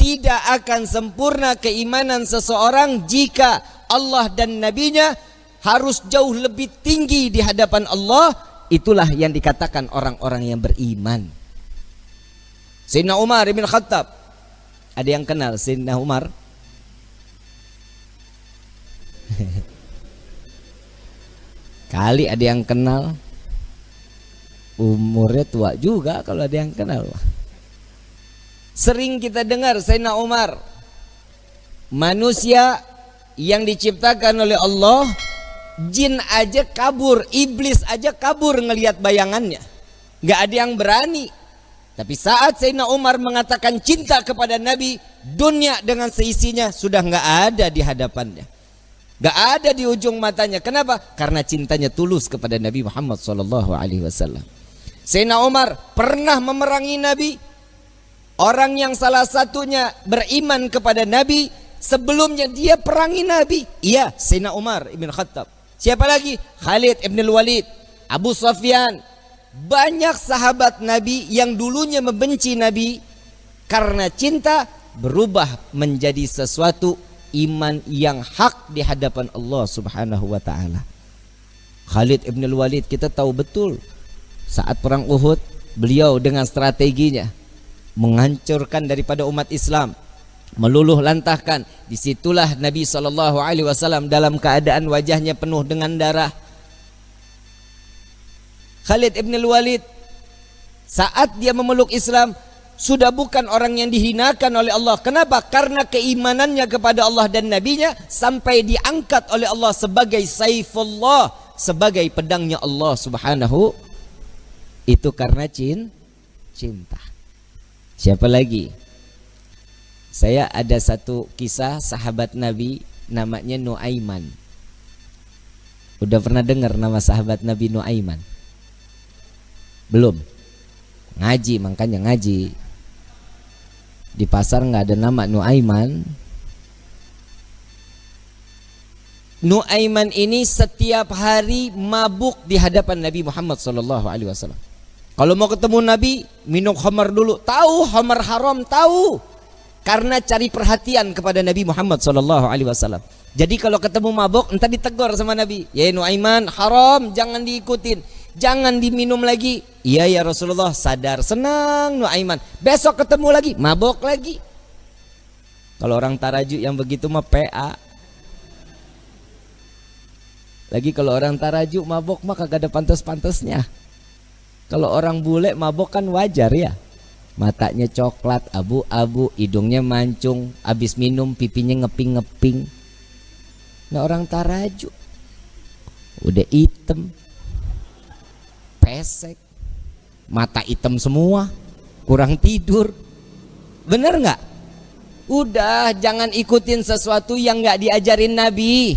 tidak akan sempurna keimanan seseorang jika Allah dan Nabi-Nya harus jauh lebih tinggi di hadapan Allah. Itulah yang dikatakan orang-orang yang beriman. Sayyidina Umar bin Khattab, ada yang kenal Sayyidina Umar? Kali ada yang kenal. Umurnya tua juga kalau ada yang kenal. Sering kita dengar Sayyidina Umar, manusia yang diciptakan oleh Allah, jin aja kabur, iblis aja kabur ngelihat bayangannya, nggak ada yang berani. Tapi saat Sayyidina Umar mengatakan cinta kepada Nabi, dunia dengan seisinya sudah nggak ada di hadapannya, nggak ada di ujung matanya. Kenapa? Karena cintanya tulus kepada Nabi Muhammad SAW. Sayyidina Umar pernah memerangi Nabi. Orang yang salah satunya beriman kepada Nabi, sebelumnya dia perangi Nabi. Iya, Sayyidina Umar ibn Khattab. Siapa lagi? Khalid ibn Walid, Abu Sufyan. Banyak sahabat Nabi yang dulunya membenci Nabi, karena cinta berubah menjadi sesuatu iman yang hak di hadapan Allah Subhanahu wa taala. Khalid ibn Walid kita tahu betul, saat perang Uhud beliau dengan strateginya menghancurkan daripada umat Islam, meluluh lantahkan. Disitulah Nabi SAW dalam keadaan wajahnya penuh dengan darah. Khalid ibn Walid saat dia memeluk Islam sudah bukan orang yang dihinakan oleh Allah. Kenapa? Karena keimanannya kepada Allah dan Nabi-Nya sampai diangkat oleh Allah sebagai Saifullah, sebagai pedangnya Allah Subhanahu. Itu karena cinta. Siapa lagi? Saya ada satu kisah sahabat Nabi namanya Nuaiman. Udah pernah dengar nama sahabat Nabi Nuaiman? Belum? Ngaji, makanya ngaji. Di pasar nggak ada nama Nuaiman. Nuaiman ini setiap hari mabuk di hadapan Nabi Muhammad SAW. Kalau mau ketemu Nabi, minum khamar dulu. Tahu khamar haram, tahu. Karena cari perhatian kepada Nabi Muhammad SAW. Jadi kalau ketemu mabuk, entah ditegur sama Nabi. Ya Nuaiman, haram, jangan diikutin, jangan diminum lagi. Iya ya Rasulullah, sadar, senang Nuaiman. Besok ketemu lagi, mabuk lagi. Kalau orang Tarajuk yang begitu mah PA. Lagi kalau orang Tarajuk mabuk mah kagak ada pantas-pantasnya. Kalau orang bule mabok kan wajar ya. Matanya coklat, abu-abu, hidungnya mancung, habis minum pipinya ngeping-ngeping. Nah orang Tarajuk udah hitam, pesek, mata hitam semua, kurang tidur. Bener nggak? Udah, jangan ikutin sesuatu yang nggak diajarin Nabi.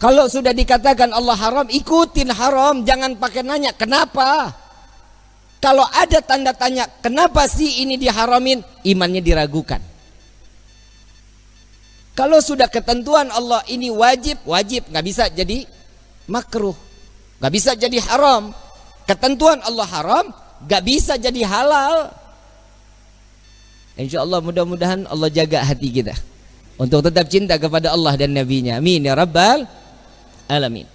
Kalau sudah dikatakan Allah haram, ikutin haram, jangan pakai nanya kenapa. Kalau ada tanda tanya kenapa sih ini diharamin, imannya diragukan. Kalau sudah ketentuan Allah ini wajib, nggak bisa jadi makruh, nggak bisa jadi haram. Ketentuan Allah haram, nggak bisa jadi halal. Insya Allah mudah-mudahan Allah jaga hati kita untuk tetap cinta kepada Allah dan Nabi-Nya. Amin ya Rabbal Alamin.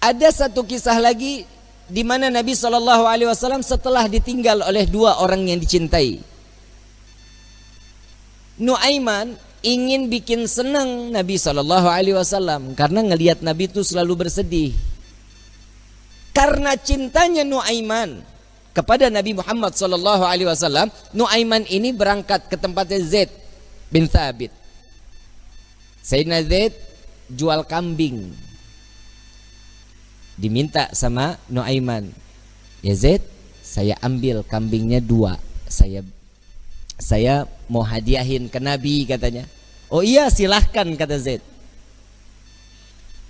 Ada satu kisah lagi di mana Nabi SAW setelah ditinggal oleh dua orang yang dicintai. Nuaiman ingin bikin senang Nabi SAW karena ngelihat Nabi itu selalu bersedih. Karena cintanya Nuaiman kepada Nabi Muhammad SAW, Nuaiman ini berangkat ke tempatnya Zaid bin Thabit. Sayyidina Zaid jual kambing, diminta sama Nuaiman, ya Zaid, saya ambil kambingnya 2, saya mau hadiahin ke Nabi katanya. Oh iya silahkan kata Zaid.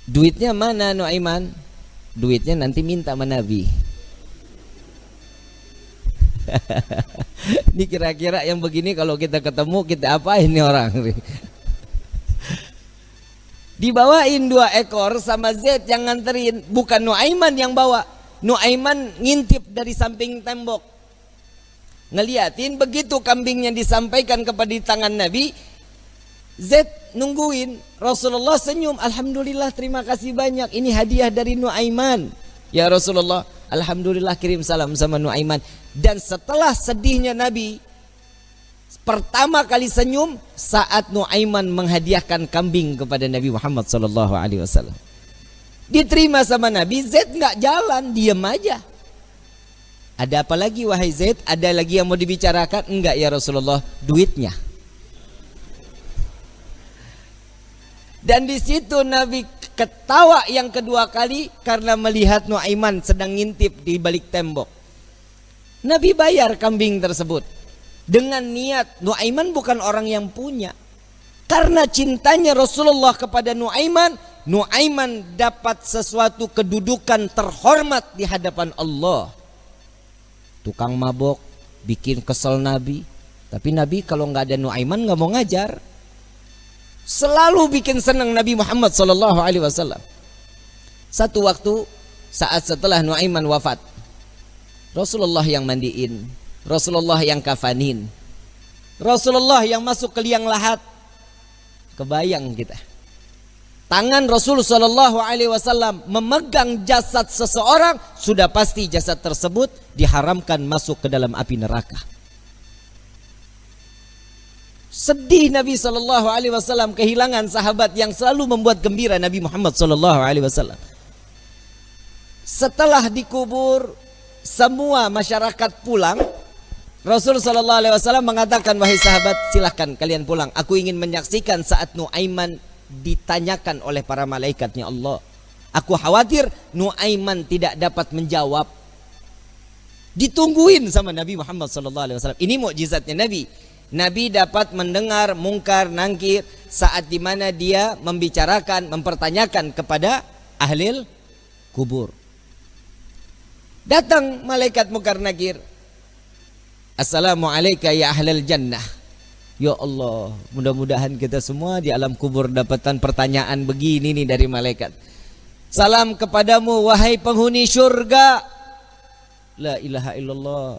Duitnya mana Nuaiman? Duitnya nanti minta sama Nabi. Ini kira-kira yang begini kalau kita ketemu kita apain nih orang? Dibawain 2 ekor sama Zaid yang nganterin, bukan Nuaiman yang bawa. Nuaiman ngintip dari samping tembok. Ngeliatin begitu kambingnya disampaikan kepada di tangan Nabi, Zaid nungguin. Rasulullah senyum, alhamdulillah, terima kasih banyak, ini hadiah dari Nuaiman. Ya Rasulullah, alhamdulillah, kirim salam sama Nuaiman. Dan setelah sedihnya Nabi pertama kali senyum saat Nuaiman menghadiahkan kambing kepada Nabi Muhammad SAW. Diterima sama Nabi, Zaid nggak jalan, diam aja. Ada apa lagi wahai Zaid? Ada lagi yang mau dibicarakan? Enggak ya Rasulullah, duitnya. Dan di situ Nabi ketawa yang kedua kali karena melihat Nuaiman sedang ngintip di balik tembok. Nabi bayar kambing tersebut dengan niat Nuaiman bukan orang yang punya. Karena cintanya Rasulullah kepada Nuaiman, Nuaiman dapat sesuatu kedudukan terhormat di hadapan Allah. Tukang mabok bikin kesel Nabi, tapi Nabi kalau nggak ada Nuaiman nggak mau ngajar. Selalu bikin senang Nabi Muhammad SAW. Satu waktu saat setelah Nuaiman wafat, Rasulullah yang mandiin, Rasulullah yang kafanin, Rasulullah yang masuk ke liang lahat. Kebayang kita, tangan Rasulullah SAW memegang jasad seseorang, sudah pasti jasad tersebut diharamkan masuk ke dalam api neraka. Sedih Nabi SAW kehilangan sahabat yang selalu membuat gembira Nabi Muhammad SAW. Setelah dikubur, semua masyarakat pulang. Rasul SAW mengatakan, wahai sahabat, silahkan kalian pulang. Aku ingin menyaksikan saat Nuaiman ditanyakan oleh para malaikatnya Allah. Aku khawatir Nuaiman tidak dapat menjawab. Ditungguin sama Nabi Muhammad SAW. Ini mukjizatnya Nabi. Nabi dapat mendengar mungkar nangkir saat dimana dia membicarakan, mempertanyakan kepada ahli kubur. Datang malaikat mungkar nakir. Assalamualaikum ya ahlal jannah. Ya Allah, mudah-mudahan kita semua di alam kubur dapatkan pertanyaan begini nih dari malaikat. Salam kepadamu wahai penghuni syurga. La ilaha illallah.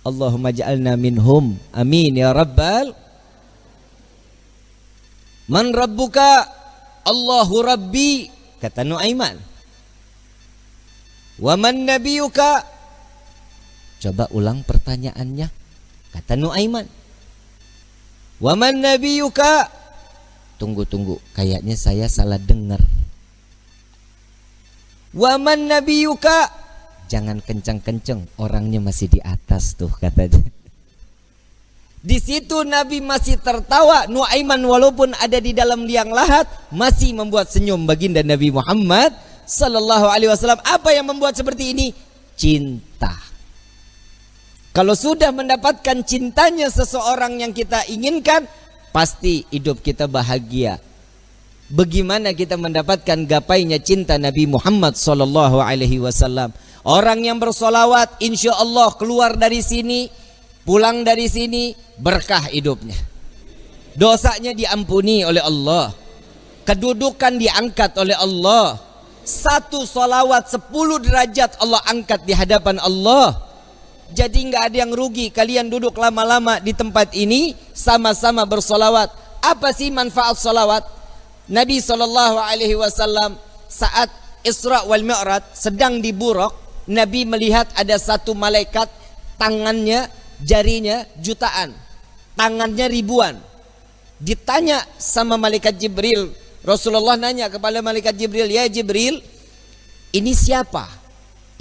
Allahumma ja'alna minhum. Amin ya rabbal. Man rabbuka? Allahu rabbi, kata Nuaiman. Wa man nabiyuka? Coba ulang pertanyaannya, kata Nuaiman. Wa man nabiyuka? Tunggu, kayaknya saya salah dengar. Wa man nabiyuka? Jangan kencang-kencang, orangnya masih di atas tuh, katanya. Di situ Nabi masih tertawa. Nuaiman walaupun ada di dalam liang lahat masih membuat senyum baginda Nabi Muhammad sallallahu alaihi wasallam. Apa yang membuat seperti ini? Cinta. Kalau sudah mendapatkan cintanya seseorang yang kita inginkan, pasti hidup kita bahagia. Bagaimana kita mendapatkan gapainya cinta Nabi Muhammad sallallahu alaihi wasallam? Orang yang bersolawat, insya Allah keluar dari sini, pulang dari sini, berkah hidupnya. Dosanya diampuni oleh Allah. Kedudukan diangkat oleh Allah. Satu solawat 10 derajat Allah angkat di hadapan Allah. Jadi nggak ada yang rugi. Kalian duduk lama-lama di tempat ini, sama-sama bersolawat. Apa sih manfaat solawat? Nabi SAW saat Isra wal Mi'raj sedang di Buraq, Nabi melihat ada satu malaikat, tangannya, jarinya jutaan, tangannya ribuan. Ditanya sama malaikat Jibril, Rasulullah nanya kepada malaikat Jibril, ya Jibril, ini siapa?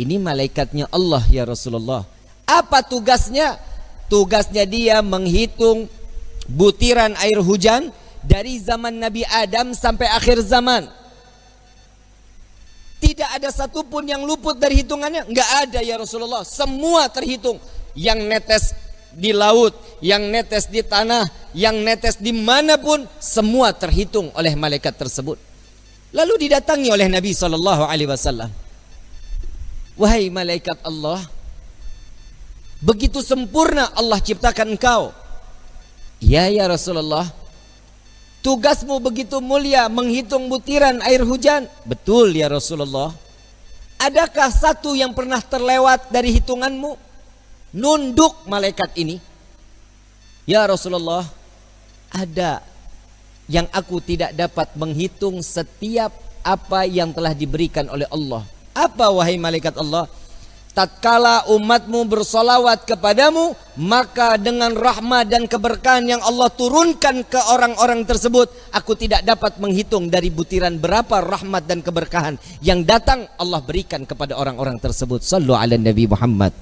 Ini malaikatnya Allah ya Rasulullah. Apa tugasnya? Tugasnya dia menghitung butiran air hujan dari zaman Nabi Adam sampai akhir zaman. Tidak ada satupun yang luput dari hitungannya. Enggak ada ya Rasulullah. Semua terhitung. Yang netes di laut, yang netes di tanah, yang netes dimanapun, semua terhitung oleh malaikat tersebut. Lalu didatangi oleh Nabi SAW. Wahai malaikat Allah, begitu sempurna Allah ciptakan engkau. Ya Rasulullah, tugasmu begitu mulia menghitung butiran air hujan. Betul ya Rasulullah. Adakah satu yang pernah terlewat dari hitunganmu? nunduk malaikat ini. Ya Rasulullah, ada yang aku tidak dapat menghitung setiap apa yang telah diberikan oleh Allah. Apa wahai malaikat Allah? Tatkala umatmu bersolawat kepadamu, maka dengan rahmat dan keberkahan yang Allah turunkan ke orang-orang tersebut, aku tidak dapat menghitung dari butiran berapa rahmat dan keberkahan yang datang Allah berikan kepada orang-orang tersebut. Sallu ala Nabi Muhammad.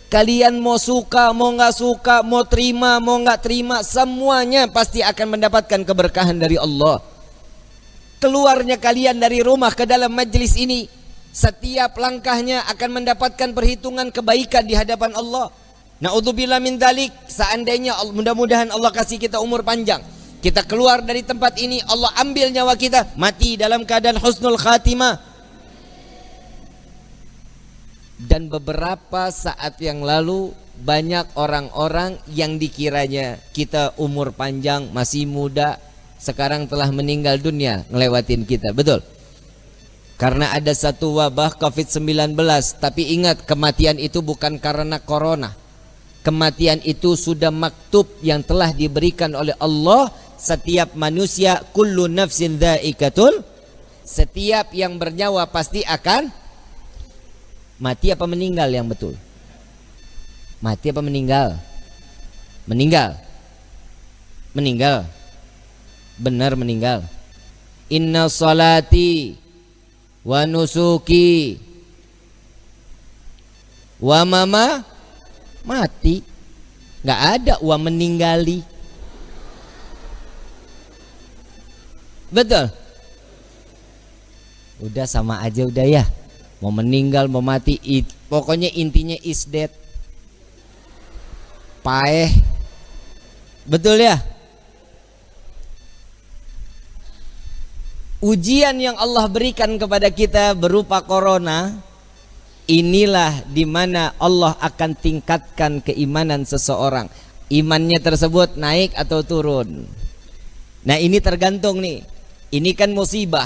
Kalian mau suka, mau nggak suka, mau terima, mau nggak terima, semuanya pasti akan mendapatkan keberkahan dari Allah. Keluarnya kalian dari rumah ke dalam majlis ini, setiap langkahnya akan mendapatkan perhitungan kebaikan di hadapan Allah. Na'udzubillah min dzalik. Seandainya mudah-mudahan Allah kasih kita umur panjang, kita keluar dari tempat ini, Allah ambil nyawa kita, mati dalam keadaan husnul khatimah. Dan beberapa saat yang lalu banyak orang-orang yang dikiranya kita umur panjang, masih muda, sekarang telah meninggal dunia ngelewatin kita. Betul? Karena ada satu wabah COVID-19. Tapi ingat, kematian itu bukan karena corona. Kematian itu sudah maktub yang telah diberikan oleh Allah. Setiap manusia, kullu nafsin dha'iqatul, setiap yang bernyawa pasti akan mati. Apa meninggal yang betul? Mati apa meninggal? Meninggal. Meninggal. Benar meninggal. Inna salati wa nusuki wa mama mati. Nggak ada wa meninggali. Betul? Udah sama aja udah ya. Mau meninggal mau mati, pokoknya intinya is dead. Paeh. Betul ya? Ujian yang Allah berikan kepada kita berupa corona, inilah dimana Allah akan tingkatkan keimanan seseorang. Imannya tersebut naik atau turun. Nah ini tergantung nih. Ini kan musibah.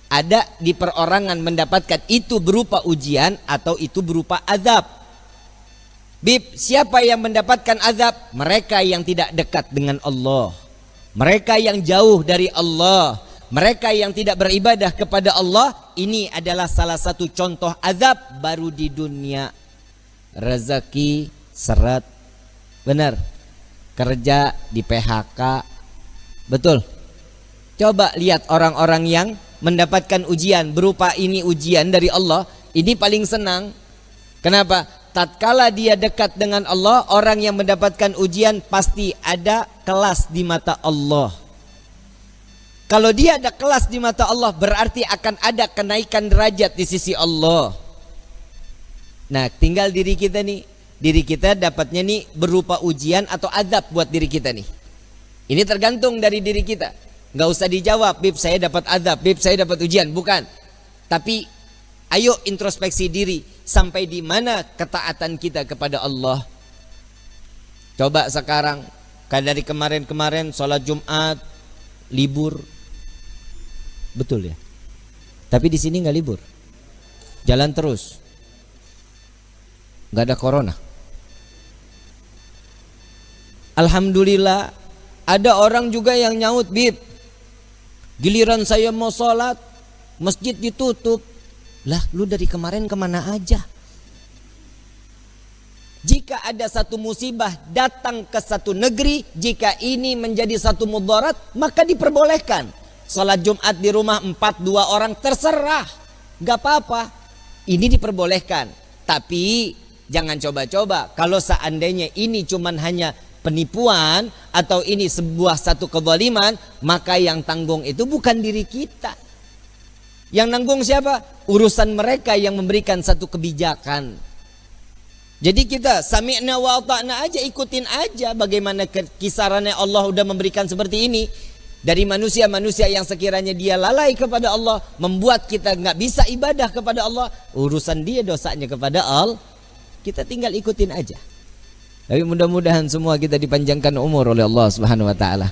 Ada di perorangan mendapatkan itu berupa ujian atau itu berupa azab. Bib, siapa yang mendapatkan azab? Mereka yang tidak dekat dengan Allah, mereka yang jauh dari Allah, mereka yang tidak beribadah kepada Allah. Ini adalah salah satu contoh azab baru di dunia. Rezeki seret, benar. Kerja di PHK, betul. Coba lihat orang-orang yang mendapatkan ujian berupa ini, ujian dari Allah, ini paling senang. Kenapa? Tatkala dia dekat dengan Allah, orang yang mendapatkan ujian pasti ada kelas di mata Allah. Kalau dia ada kelas di mata Allah, berarti akan ada kenaikan derajat di sisi Allah. Nah, tinggal diri kita nih. Diri kita dapatnya nih berupa ujian atau azab buat diri kita nih. Ini tergantung dari diri kita. Nggak usah dijawab, Bib saya dapat azab, Bib saya dapat ujian. Bukan. Tapi ayo introspeksi diri. Sampai di mana ketaatan kita kepada Allah. Coba sekarang, dari kemarin-kemarin sholat Jumat libur. Betul ya? Tapi di sini nggak libur. Jalan terus. Nggak ada corona. Alhamdulillah, ada orang juga yang nyaut, Bib, giliran saya mau sholat, masjid ditutup. Lah, lu dari kemarin kemana aja? Jika ada satu musibah datang ke satu negeri, jika ini menjadi satu mudarat, maka diperbolehkan. Sholat Jumat di rumah 4-2 orang terserah, gak apa-apa. Ini diperbolehkan. Tapi jangan coba-coba. Kalau seandainya ini cuman hanya penipuan atau ini sebuah satu kezaliman, maka yang tanggung itu bukan diri kita. Yang nanggung siapa? Urusan mereka yang memberikan satu kebijakan. Jadi kita sami'na wa ata'na aja, ikutin aja bagaimana kisarannya Allah udah memberikan seperti ini. Dari manusia-manusia yang sekiranya dia lalai kepada Allah, membuat kita nggak bisa ibadah kepada Allah, urusan dia dosanya kepada Allah. Kita tinggal ikutin aja. Tapi mudah-mudahan semua kita dipanjangkan umur oleh Allah Subhanahu wa taala.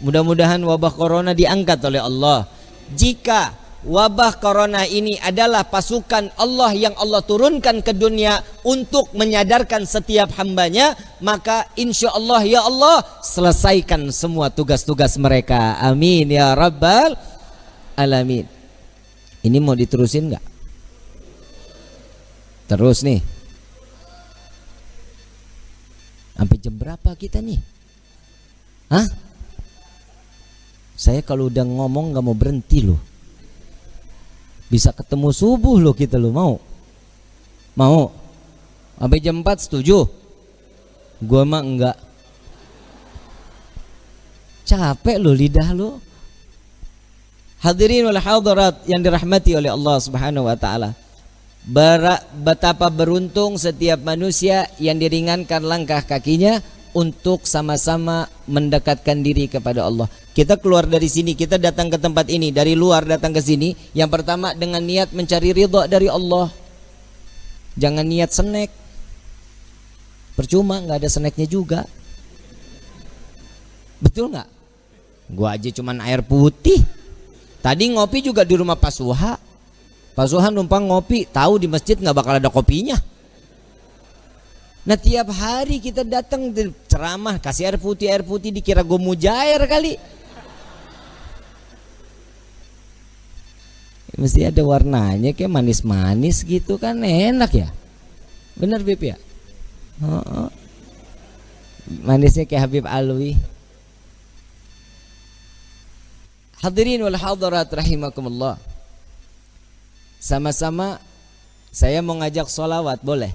Mudah-mudahan wabah corona diangkat oleh Allah. Jika wabah corona ini adalah pasukan Allah yang Allah turunkan ke dunia untuk menyadarkan setiap hambanya, maka insya Allah ya Allah selesaikan semua tugas-tugas mereka. Amin ya rabbal alamin. Ini mau diterusin nggak? Terus nih. Sampai jam berapa kita nih? Hah? Saya kalau udah ngomong nggak mau berhenti loh. Bisa ketemu subuh loh kita loh, mau? Mau? Sampai jam 4 setuju? Gua mah enggak. Capek loh lidah lo. Hadirin wal hadirat yang dirahmati oleh Allah Subhanahu wa taala. Betapa beruntung setiap manusia yang diringankan langkah kakinya untuk sama-sama mendekatkan diri kepada Allah. Kita keluar dari sini, kita datang ke tempat ini, dari luar datang ke sini, yang pertama dengan niat mencari ridha dari Allah. Jangan niat snack. Percuma, nggak ada snacknya juga. Betul nggak? Gua aja cuman air putih. Tadi ngopi juga di rumah Pak Suha. Pak Suha numpang ngopi, tahu di masjid nggak bakal ada kopinya. Nah tiap hari kita datang ceramah, kasih air putih dikira gue mujair kali. Mesti ada warnanya kayak manis-manis gitu kan, enak ya. Bener Bib ya? Manisnya kayak Habib Alwi. Hadirin wal hadirat rahimakumullah. Sama-sama saya mau ngajak sholawat, boleh?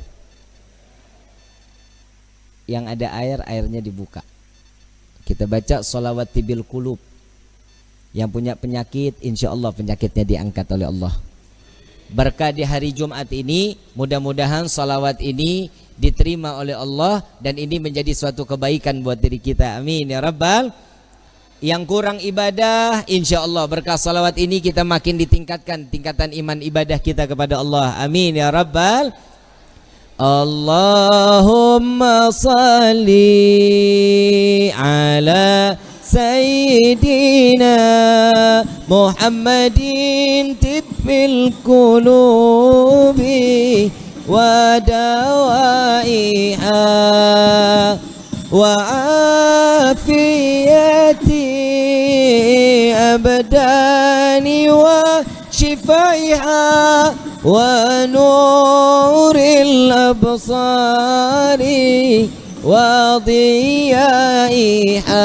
Yang ada air, airnya dibuka. Kita baca sholawat tibil qulub. Yang punya penyakit, insya Allah penyakitnya diangkat oleh Allah. Berkah di hari Jumat ini, mudah-mudahan sholawat ini diterima oleh Allah dan ini menjadi suatu kebaikan buat diri kita. Amin ya rabbal. Yang kurang ibadah, insya Allah berkah sholawat ini kita makin ditingkatkan tingkatan iman ibadah kita kepada Allah. Amin ya rabbal. Allahumma salli ala Sayyidina Muhammadin tibbil qulubi wa dawaiha wa afiyati abdani wa shifaiha wa nuril absari wa diyaiha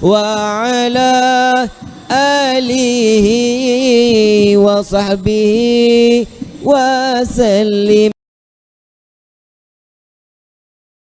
wa ala alihi wa sahbihi wa sallim.